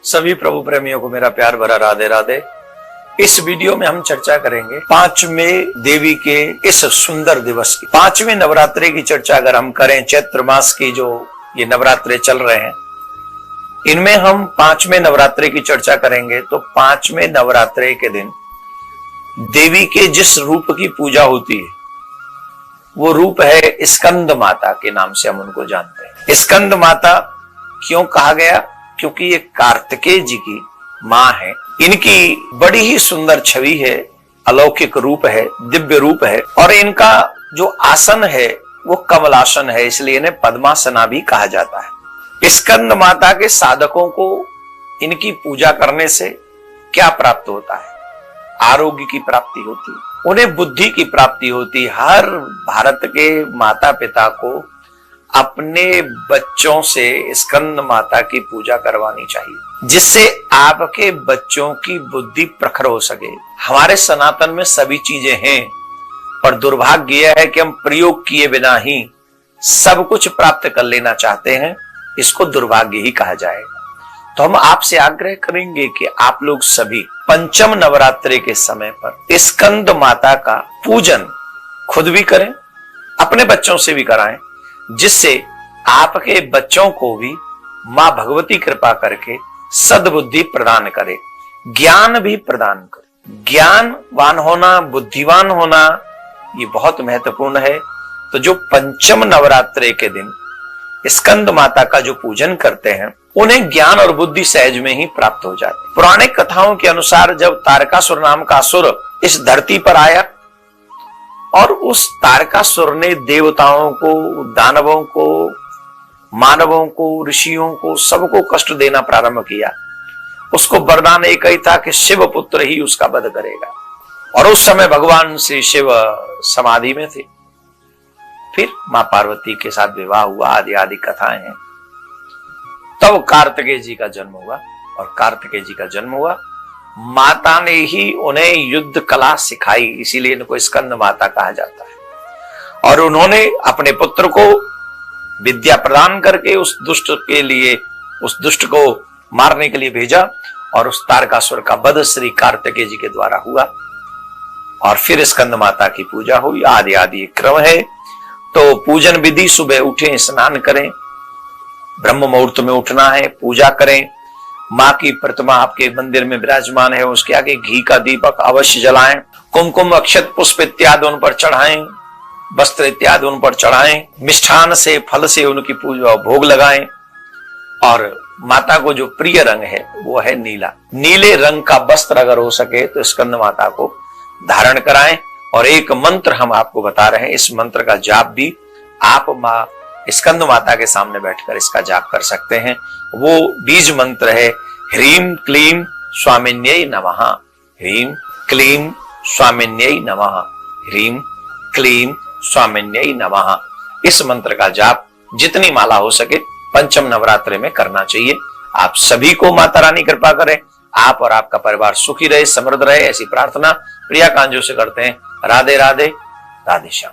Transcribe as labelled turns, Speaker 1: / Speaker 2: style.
Speaker 1: सभी प्रभु प्रेमियों को मेरा प्यार भरा राधे राधे। इस वीडियो में हम चर्चा करेंगे पांचवें देवी के इस सुंदर दिवस की। पांचवें नवरात्रि की चर्चा अगर हम करें, चैत्र मास की जो ये नवरात्रे चल रहे हैं, इनमें हम पांचवें नवरात्रि की चर्चा करेंगे। तो पांचवें नवरात्रि के दिन देवी के जिस रूप की पूजा होती है वो रूप है स्कंद माता के नाम से हम उनको जानते हैं। स्कंद माता क्यों कहा गया? क्योंकि ये कार्तिकेय जी की मां है। इनकी बड़ी ही सुंदर छवि है, अलौकिक रूप है, दिव्य रूप है, और इनका जो आसन है वो कमलासन है, इसलिए इन्हें पद्मासना भी कहा जाता है। स्कंद माता के साधकों को इनकी पूजा करने से क्या प्राप्त होता है? आरोग्य की प्राप्ति होती है, उन्हें बुद्धि की प्राप्ति होती। हर भारत के माता पिता को अपने बच्चों से स्कंद माता की पूजा करवानी चाहिए, जिससे आपके बच्चों की बुद्धि प्रखर हो सके। हमारे सनातन में सभी चीजें हैं, पर दुर्भाग्य यह है कि हम प्रयोग किए बिना ही सब कुछ प्राप्त कर लेना चाहते हैं। इसको दुर्भाग्य ही कहा जाएगा। तो हम आपसे आग्रह करेंगे कि आप लोग सभी पंचम नवरात्रि के समय पर स्कंद माता का पूजन खुद भी करें, अपने बच्चों से भी कराएं, जिससे आपके बच्चों को भी मां भगवती कृपा करके सद्बुद्धि प्रदान करे, ज्ञान भी प्रदान करे। ज्ञानवान होना, बुद्धिवान होना, ये बहुत महत्वपूर्ण है। तो जो पंचम नवरात्रि के दिन स्कंद माता का जो पूजन करते हैं, उन्हें ज्ञान और बुद्धि सहज में ही प्राप्त हो जाती। पौराणिक कथाओं के अनुसार जब तारकासुर नाम का असुर इस धरती पर आया और उस तारकासुर ने देवताओं को, दानवों को, मानवों को, ऋषियों को, सबको कष्ट देना प्रारंभ किया, उसको वरदान एक ही था कि शिव पुत्र ही उसका वध करेगा। और उस समय भगवान श्री शिव समाधि में थे। फिर मां पार्वती के साथ विवाह हुआ, आदि आदि कथाएं हैं। तब कार्तिकेय जी का जन्म हुआ, और कार्तिकेय जी का जन्म हुआ, माता ने ही उन्हें युद्ध कला सिखाई, इसीलिए इनको स्कंद माता कहा जाता है। और उन्होंने अपने पुत्र को विद्या प्रदान करके उस दुष्ट को मारने के लिए भेजा, और उस तारकासुर का वध श्री कार्तिकेय जी के द्वारा हुआ। और फिर स्कंद माता की पूजा हुई, आदि आदि क्रम है। तो पूजन विधि, सुबह उठें, स्नान करें, ब्रह्म मुहूर्त में उठना है, पूजा करें। मां की प्रतिमा आपके मंदिर में विराजमान है, उसके आगे घी का दीपक अवश्य जलाएं, कुमकुम, अक्षत, पुष्प इत्यादि उन पर चढ़ाएं, वस्त्र इत्यादि उन पर चढ़ाएं, मिष्ठान से, फल से उनकी पूजा भोग लगाएं। और माता को जो प्रिय रंग है वो है नीला। नीले रंग का वस्त्र अगर हो सके तो स्कंद माता को धारण कराएं। और एक मंत्र हम आपको बता रहे हैं, इस मंत्र का जाप भी आप मां स्कंद माता के सामने बैठकर इसका जाप कर सकते हैं। वो बीज मंत्र है ह्रीम क्लीम स्वामिन्यै नमः, ह्रीम क्लीम स्वामिन्यै नमः, ह्रीम क्लीम स्वामिन्यै नमः। इस मंत्र का जाप जितनी माला हो सके पंचम नवरात्रि में करना चाहिए। आप सभी को माता रानी कृपा करें, आप और आपका परिवार सुखी रहे, समृद्ध रहे, ऐसी प्रार्थना प्रिया कांजो से करते हैं। राधे राधे, राधे श्याम।